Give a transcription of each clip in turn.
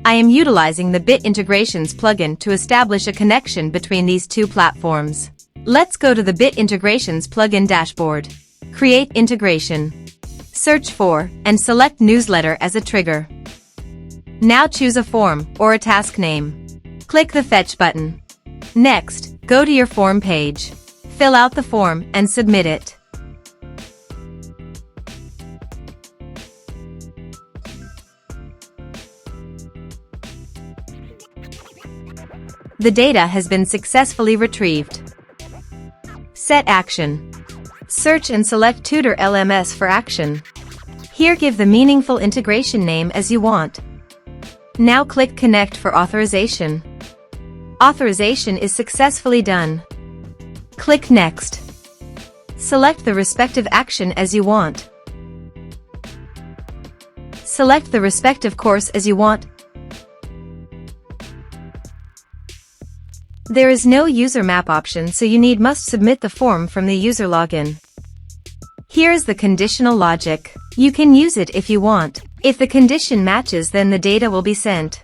I am utilizing the Bit Integrations plugin to establish a connection between these two platforms. Let's go to the Bit Integrations plugin dashboard. Create integration. Search for and select newsletter as a trigger. Now choose a form or a task name. Click the Fetch button. Next, go to your form page. Fill out the form and submit it. The data has been successfully retrieved. Set action. Search and select Tutor LMS for action. Here give the meaningful integration name as you want. Now click Connect for authorization. Authorization is successfully done. Click Next. Select the respective action as you want. Select the respective course as you want. There is no user map option, so you must submit the form from the user login. Here is the conditional logic. You can use it if you want. If the condition matches, then the data will be sent.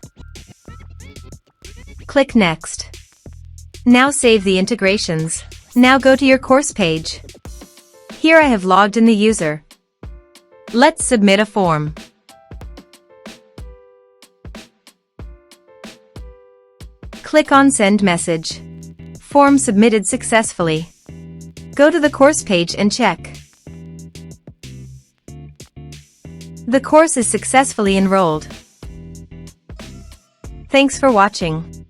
Click Next. Now save the integrations. Now go to your course page. Here I have logged in the user. Let's submit a form. Click on Send Message. Form submitted successfully. Go to the course page and check. The course is successfully enrolled. Thanks for watching.